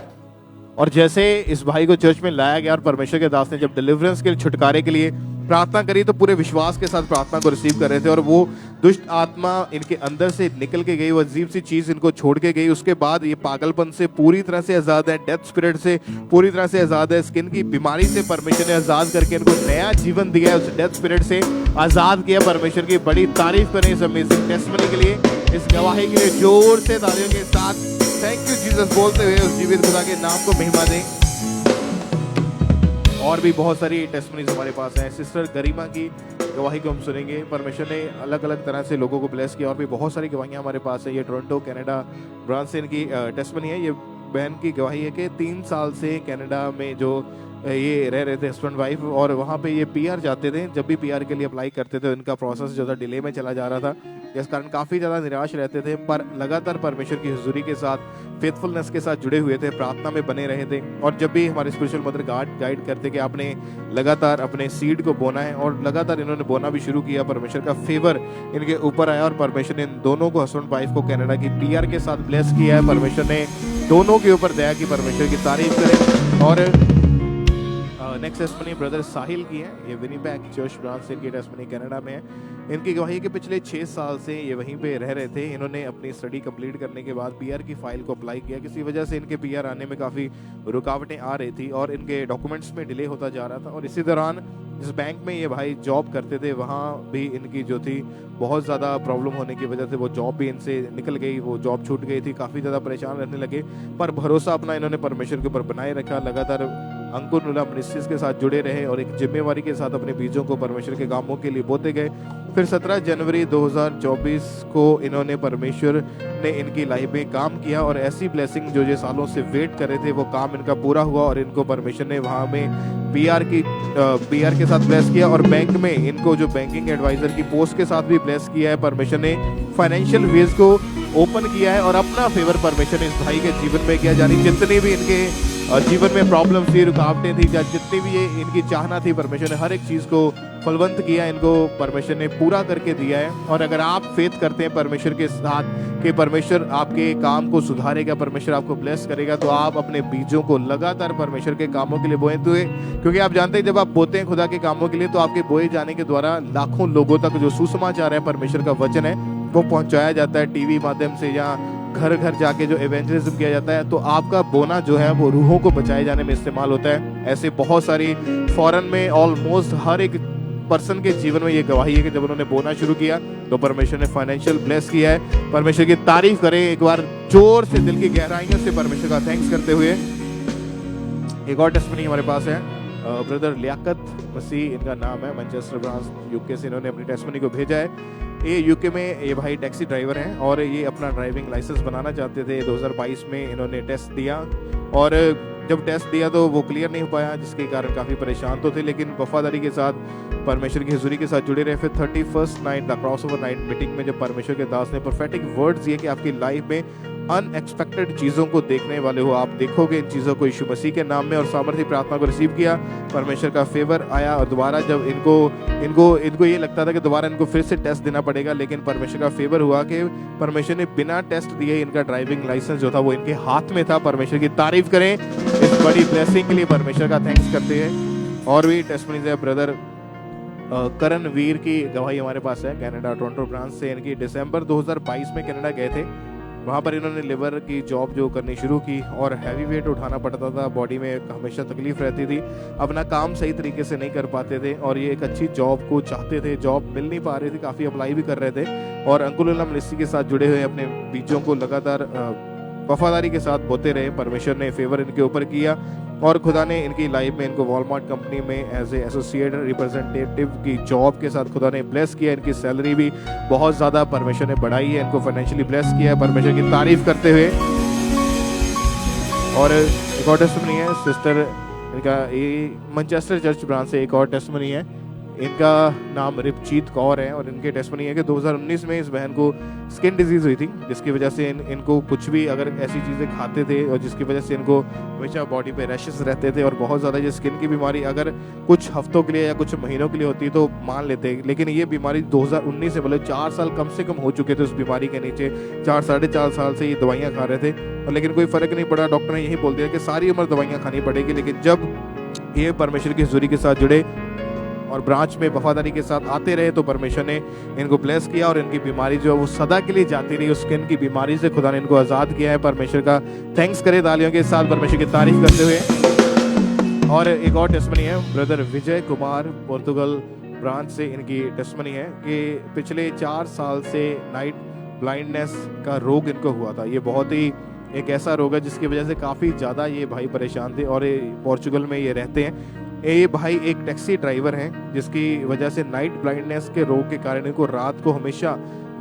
और जैसे इस भाई को चर्च में लाया गया और परमेश्वर के दास ने जब डिलीवरेंस के छुटकारे के लिए प्रार्थना करी तो पूरे विश्वास के साथ प्रार्थना को रिसीव कर रहे थे और वो दुष्ट आत्मा इनके अंदर से निकल के गई, वो अजीब सी चीज इनको छोड़ के गई। उसके बाद ये पागलपन से पूरी तरह से आजाद है, डेथ स्पिरिट से पूरी तरह से आजाद है, स्किन की बीमारी से परमेश्वर ने आजाद करके इनको नया जीवन दिया है, उस डेथ स्पिरिट से आजाद किया। परमेश्वर की बड़ी तारीफ करें इस अमेजिंग टेस्टिमनी के लिए, इस गवाही के लिए जोर से तालियों के साथ थैंक यू जीसस बोलते हुए उस जीवित खुदा के नाम को महिमा दें। और भी बहुत सारी टेस्टिमनीज हमारे पास हैं। सिस्टर गरिमा की गवाही को हम सुनेंगे। परमेश्वर ने अलग अलग तरह से लोगों को ब्लेस किया और भी बहुत सारी गवाहियां हमारे पास है। ये टोरंटो कनाडा ब्रांच से इनकी टेस्टिमनी है। ये बहन की गवाही है कि 3 साल से कनाडा में जो ये रह रहे थे हस्बैंड वाइफ, और वहाँ पे ये पीआर जाते थे। जब भी पीआर के लिए अप्लाई करते थे इनका प्रोसेस जो था डिले में चला जा रहा था, जिस कारण काफ़ी ज़्यादा निराश रहते थे। पर लगातार परमेश्वर की हुजूरी के साथ, फेथफुलनेस के साथ जुड़े हुए थे, प्रार्थना में बने रहे थे। और जब भी हमारे स्पिरिचुअल मदर गाइड करते कि आपने लगातार अपने सीड को बोना है, और लगातार इन्होंने बोना भी शुरू किया। परमेश्वर का फेवर इनके ऊपर आया और परमेश्वर ने इन दोनों को, हस्बैंड वाइफ को, कनाडा की पीआर के साथ ब्लेस किया है। परमेश्वर ने दोनों के ऊपर दया की, परमेश्वर की तारीफ करें। और नेक्स्ट टेस्टिमनी ब्रदर साहिल की है। ये विनीपेग चर्च ब्रांच से इनकी टेस्टिमनी कनाडा में है। इनकी गवाही के पिछले 6 साल से ये वहीं पे रह रहे थे। इन्होंने अपनी स्टडी कंप्लीट करने के बाद पीआर की फाइल को अप्लाई किया। किसी वजह से इनके पीआर आने में काफ़ी रुकावटें आ रही थी और इनके डॉक्यूमेंट्स में डिले होता जा रहा था। और इसी दौरान जिस बैंक में ये भाई जॉब करते थे वहाँ भी इनकी जो थी बहुत ज़्यादा प्रॉब्लम होने की वजह से वो जॉब भी इनसे निकल गई, वो जॉब छूट गई थी। काफ़ी ज़्यादा परेशान रहने लगे, पर भरोसा अपना इन्होंने परमेश्वर के ऊपर बनाए रखा। लगातार अंकुर नुला मिनिस्ट्रीज के साथ जुड़े रहे और एक जिम्मेवारी के साथ अपने बीजों को परमेश्वर के कामों के लिए बोते गए। फिर 17 जनवरी 2024 को इन्होंने, परमेश्वर ने इनकी लाइफ में काम किया और ऐसी ब्लेसिंग जो ये सालों से वेट कर रहे थे वो काम इनका पूरा हुआ और इनको परमेश्वर ने वहाँ में पीआर के साथ ब्लेस किया। और बैंक में इनको जो बैंकिंग एडवाइजर की पोस्ट के साथ भी ब्लेस किया है। परमेश्वर ने फाइनेंशियल वेज को ओपन किया है और अपना फेवर परमेश्वर ने इस भाई के जीवन में किया। यानी जितनी भी इनके जीवन में प्रॉब्लम थी, रुकावटें थी, जितनी भी ये इनकी चाहना थी, परमेश्वर ने हर एक चीज़ को फलवंत किया, इनको परमेश्वर ने पूरा करके दिया है। और अगर आप फेथ करते हैं परमेश्वर के साथ कि परमेश्वर आपके काम को सुधारेगा, परमेश्वर आपको ब्लेस करेगा, तो आप अपने बीजों को लगातार परमेश्वर के कामों के लिए बोएं। तो क्योंकि आप जानते हैं जब आप बोते हैं खुदा के कामों के लिए तो आपके बोए जाने के द्वारा लाखों लोगों तक जो सुसमाचार है, परमेश्वर का वचन है, वो पहुंचाया जाता है टीवी माध्यम से या घर घर जाके जो एवेंजलिज्म किया जाता है। तो आपका बोना जो है वो रूहों को बचाए जाने में इस्तेमाल होता है। ऐसे बहुत सारी फॉरेन में ऑलमोस्ट हर एक पर्सन के जीवन में ये गवाही है कि जब उन्होंने बोना शुरू किया तो परमेश्वर ने फाइनेंशियल ब्लेस किया है। परमेश्वर की तारीफ करें एक बार जोर से, दिल की गहराइयों से परमेश्वर का थैंक्स करते हुए। एक और टेस्टिमनी हमारे पास है। ब्रदर लियाकत मसीह इनका नाम है, मैनचेस्टर ब्रांच यूके से इन्होंने अपनी टेस्टिमनी को भेजा है। ये यूके में ये भाई टैक्सी ड्राइवर हैं और ये अपना ड्राइविंग लाइसेंस बनाना चाहते थे। 2022 में इन्होंने टेस्ट दिया और जब टेस्ट दिया तो वो क्लियर नहीं हो पाया, जिसके कारण काफ़ी परेशान तो थे, लेकिन वफादारी के साथ परमेश्वर की हुजूरी के साथ जुड़े रहे। फिर 31st night the crossover night meeting में जब परमेश्वर के दास ने प्रोफेटिक वर्ड्स दिए कि आपकी लाइफ में अनएक्सपेक्टेड चीज़ों को देखने वाले हो, आप देखोगे इन चीज़ों को यीशु मसीह के नाम में, और सामर्थ्य प्रार्थना को रिसीव किया। परमेश्वर का फेवर आया और दोबारा जब इनको ये लगता था कि दोबारा इनको फिर से टेस्ट देना पड़ेगा, लेकिन परमेश्वर का फेवर हुआ कि परमेश्वर ने बिना टेस्ट दिए इनका ड्राइविंग लाइसेंस जो था वो इनके हाथ में था। परमेश्वर की तारीफ करें इस बड़ी ब्लेसिंग के लिए, परमेश्वर का थैंक्स करते हैं। और भी टेस्टिमनीज है। ब्रदर करण वीर की गवाही हमारे पास है, कनाडा टोरंटो ब्रांच से। इनकी दिसंबर 2022 में कनाडा गए थे। वहाँ पर इन्होंने लिवर की जॉब जो करनी शुरू की और हैवी वेट उठाना पड़ता था, बॉडी में हमेशा तकलीफ रहती थी, अपना काम सही तरीके से नहीं कर पाते थे और ये एक अच्छी जॉब को चाहते थे, जॉब मिल नहीं पा रही थी, काफ़ी अप्लाई भी कर रहे थे। और अंकुल मिनिस्ट्री के साथ जुड़े हुए अपने बीजों को लगातार वफादारी के साथ बोते रहे। परमेश्वर ने फेवर इनके ऊपर किया और खुदा ने इनकी लाइफ में इनको वॉलमार्ट कंपनी में एज ए एसोसिएट रिप्रेजेंटेटिव की जॉब के साथ खुदा ने ब्लेस किया। इनकी सैलरी भी बहुत ज़्यादा परमेश्वर ने बढ़ाई है, इनको फाइनेंशियली ब्लेस किया है, परमेश्वर की तारीफ करते हुए। और एक और टेस्टिमनी है सिस्टर इनका, ये मैनचेस्टर चर्च ब्रांच से एक और टेस्टिमनी है। इनका नाम रिपजीत कौर है और इनके टेस्टमनी है कि 2019 में इस बहन को स्किन डिजीज़ हुई थी, जिसकी वजह से इनको कुछ भी अगर ऐसी चीज़ें खाते थे और जिसकी वजह से इनको हमेशा बॉडी पे रैशेस रहते थे और बहुत ज़्यादा ये स्किन की बीमारी अगर कुछ हफ्तों के लिए या कुछ महीनों के लिए होती तो मान लेते, लेकिन ये बीमारी 2019 से मतलब 4 साल कम से कम हो चुके थे उस बीमारी के नीचे। 4-4.5 साल से ये दवाइयाँ खा रहे थे और लेकिन कोई फ़र्क नहीं पड़ा। डॉक्टर ने यही बोल दिया कि सारी उम्र दवाइयाँ खानी पड़ेगी। लेकिन जब ये परमेश्वर की हज़ूरी के साथ जुड़े और ब्रांच में वफादारी के साथ आते रहे तो परमेश्वर ने इनको ब्लेस किया और इनकी बीमारी जो है वो सदा के लिए जाती रही। उस स्किन की बीमारी से खुदा ने इनको आज़ाद किया है। परमेश्वर का थैंक्स करें तालियों के साथ परमेश्वर की तारीफ करते हुए। और एक और टेस्टमनी है ब्रदर विजय कुमार, पोर्तुगल ब्रांच से इनकी टेस्टमनी है कि पिछले 4 साल से नाइट ब्लाइंडनेस का रोग इनको हुआ था। ये बहुत ही एक ऐसा रोग है जिसकी वजह से काफ़ी ज़्यादा ये भाई परेशान थे और पोर्चुगल में ये रहते हैं। ये भाई एक टैक्सी ड्राइवर हैं जिसकी वजह से नाइट ब्लाइंडनेस के रोग के कारण इनको रात को हमेशा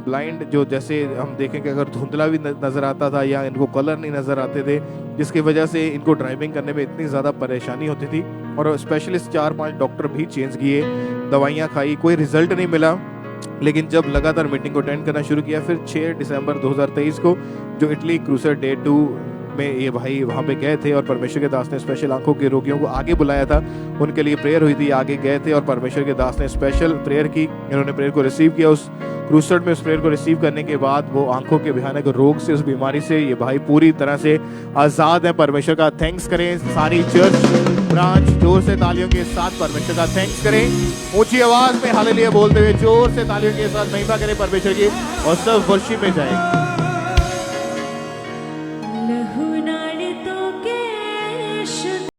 ब्लाइंड, जो जैसे हम देखें कि अगर धुंधला भी नज़र आता था या इनको कलर नहीं नज़र आते थे, जिसकी वजह से इनको ड्राइविंग करने में इतनी ज़्यादा परेशानी होती थी। और स्पेशलिस्ट 4-5 डॉक्टर भी चेंज किए, दवाइयाँ खाई, कोई रिजल्ट नहीं मिला। लेकिन जब लगातार मीटिंग को अटेंड करना शुरू किया, फिर 6 दिसंबर 2023 को जो इटली क्रूसर डे 2 में ये भाई वहाँ पे गए थे और परमेश्वर के दास ने स्पेशल आंखों के रोगियों को आगे बुलाया था, उनके लिए प्रेयर हुई थी, आगे गए थे और परमेश्वर के दास ने स्पेशल प्रेयर की। इन्होंने प्रेयर को रिसीव किया। उस क्रूसर में उस प्रेयर को रिसीव करने के बाद वो आंखों के भयानक रोग से, उस बीमारी से ये भाई पूरी तरह से आज़ाद है। परमेश्वर का थैंक्स करें सारी चर्च ब्रांच, जोर से तालियों के साथ परमेश्वर का थैंक्स करें। ऊंची आवाज में हालेलुया बोलते हुए जोर से तालियों के साथ महिमा करें परमेश्वर की और सब वर्शिप में जाए।